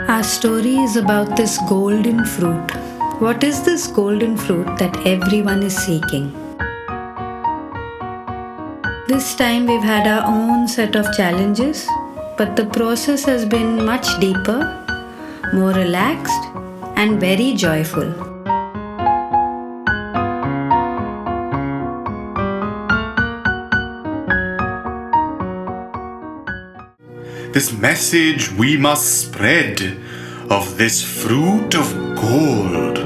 Our story is about this golden fruit. What is this golden fruit that everyone is seeking? This time we've had our own set of challenges, but the process has been much deeper, more relaxed, and very joyful. This message we must spread of this fruit of gold.